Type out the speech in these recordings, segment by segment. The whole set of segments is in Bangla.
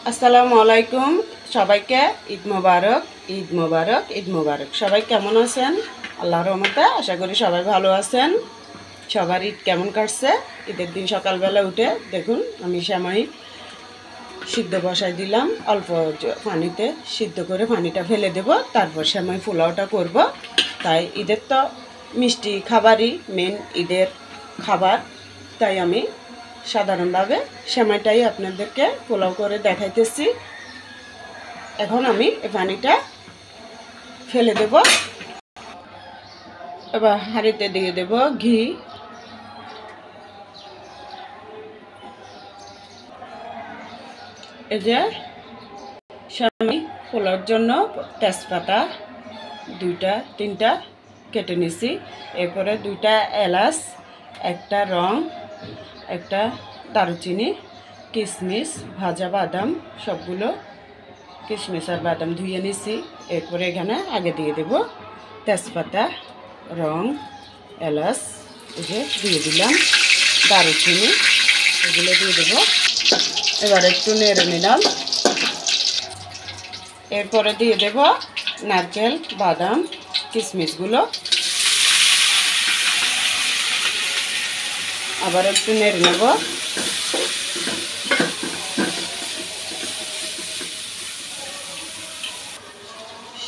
আসসালামু আলাইকুম সবাইকে ঈদ মোবারক ঈদ মোবারক ঈদ মোবারক। সবাই কেমন আছেন? আল্লাহর রহমতে আশা করি সবাই ভালো আছেন। সবার ঈদ কেমন কাটছে? ঈদের দিন সকালবেলা উঠে দেখুন আমি সেমাই সিদ্ধ বসাই দিলাম, অল্প পানিতে সিদ্ধ করে পানিটা ফেলে দেব, তারপর সেমাই পোলাওটা করব। তাই ঈদের তো মিষ্টি খাবারই মেন ঈদের খাবার, তাই আমি সাধারণভাবে সেমাইটাই আপনাদেরকে পোলাও করে দেখাইতেছি। এখন আমি এই পানিটা ফেলে দেব, এবার হাঁড়িতে দিয়ে দেব ঘি। এই যে সেমাই পোলাওর জন্য তেজপাতা দুইটা তিনটা কেটে নিছি, এরপরে দুইটা এলাচ, একটা রং, একটা দারুচিনি, কিশমিশ, ভাজা বাদাম, সবগুলো কিশমিশ আর বাদাম ধুয়ে নিছি। এরপরে এখানে আগে দিয়ে দেব তেজপাতা, রং, এলাচ, এই যে দিয়ে দিলাম, দারুচিনি, এগুলো দিয়ে দেব। এবার একটু নেড়ে নিলাম। এরপরে দিয়ে দেব নারকেল, বাদাম, কিশমিশগুলো, আবার একটু নেড়ে নেব।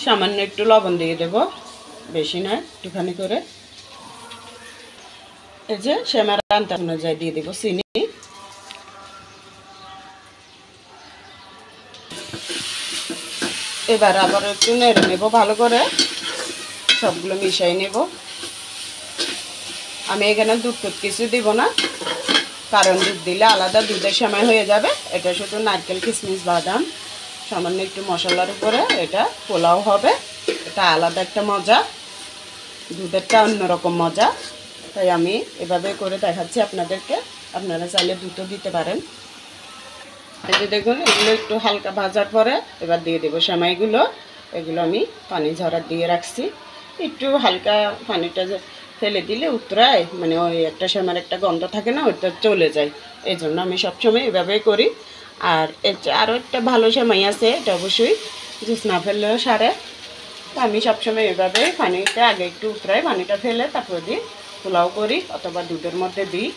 সামান্য একটু লবণ দিয়ে দেব, বেশি নয়, একটুখানি করে। এই যে সেমার আন্তা অনুযায়ী দিয়ে দেব চিনি। এবার আবার একটু নেড়ে নেব ভালো করে, সবগুলো মিশাই নেব। আমি এখানে দুধ কিছু দিব না, কারণ দুধ দিলে আলাদা দুধের সেমাই হয়ে যাবে। এটা শুধু নারকেল, কিশমিশ, বাদাম, সামান্য একটু মশলার উপরে এটা পোলাও হবে। এটা আলাদা একটা মজা, দুধেরটা অন্যরকম মজা। তাই আমি এভাবে করে দেখাচ্ছি আপনাদেরকে, আপনারা চাইলে দুধও দিতে পারেন। এই যে দেখুন এগুলো একটু হালকা ভাজার পরে এবার দিয়ে দেবো সেমাইগুলো। এগুলো আমি পানি ঝরা দিয়ে রাখছি, একটু হালকা পানিটা ফেলে দিলে উতরায়, মানে ওই একটা সেমার একটা গন্ধ থাকে না, ওইটা চলে যায়। এই জন্য আমি সবসময় এভাবেই করি। আর আরও একটা ভালো সেমাই আছে, এটা অবশ্যই জুস না ফেললেও সারে। তো আমি সবসময় এভাবে পানিটা আগে একটু উতরাই, পানিটা ফেলে তারপর দিই পোলাও করি, অথবা দুধের মধ্যে দিই,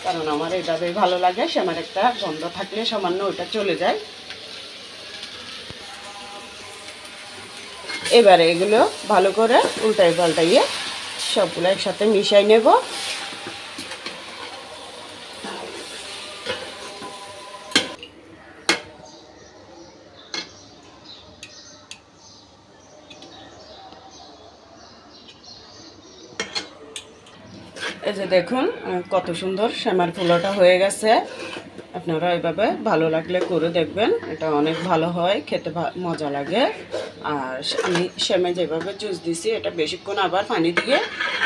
কারণ আমার এইভাবেই ভালো লাগে। সেমার একটা গন্ধ থাকলে সামান্য ওইটা চলে যায়। এবারে এগুলো ভালো করে উল্টাই পাল্টাইয়ে সবগুলো একসাথে মিশাই নেব। এই যে দেখুন কত সুন্দর সেমার পোলাওটা হয়ে গেছে। আপনারা এইভাবে ভালো লাগলে করে দেখবেন, এটা অনেক ভালো হয়, খেতে মজা লাগে। আর আমি সেমাই যেভাবে জুস দিছি, এটা বেশিক্ষণ আবার পানি দিয়ে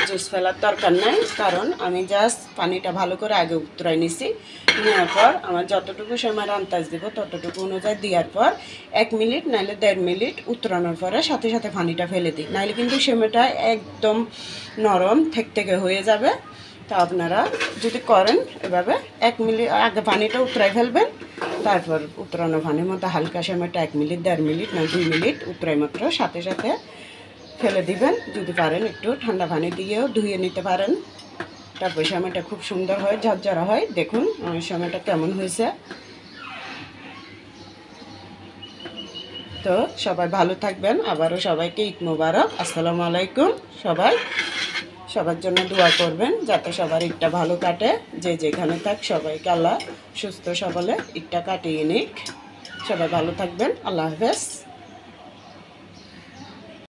জুস ফেলার দরকার নাই, কারণ আমি জাস্ট পানিটা ভালো করে আগে উতরাই নিছি। নেওয়ার পর আমার যতটুকু সেমাইয়ের আন্দাজ দেবো ততটুকু অনুযায়ী দেওয়ার পর 1 মিনিট নাহলে 1.5 মিনিট উতরানোর পরে সাথে সাথে পানিটা ফেলে দিই, নাহলে কিন্তু সেমাইটা একদম নরম থেকে হয়ে যাবে। তা আপনারা যদি করেন এভাবে 1 মিনিট আগে পানিটা উতরাই ফেলবেন, তারপর উতরানো পানির মধ্যে হালকা সেমাইটা 1 মিনিট 1.5 মিনিট না 2 মিনিট উতরাই মাত্র সাথে সাথে ফেলে দিবেন। যদি পারেন একটু ঠান্ডা পানি দিয়েও ধুয়ে নিতে পারেন, তারপর সেমাইটা খুব সুন্দর হয়, ঝরঝরা হয়। দেখুন সেমাইটা কেমন হয়েছে। তো সবাই ভালো থাকবেন, আবারও সবাইকে ঈদ মোবারক, আসসালামু আলাইকুম। সবার জন্য দোয়া করবেন যাতে সবার ঈদটা ভালো কাটে, যে যেখানে থাক সবাইকে আল্লাহ সুস্থ সবলে ঈদটা কাটিয়ে নিক। সবাই ভালো থাকবেন, আল্লাহ হাফেজ।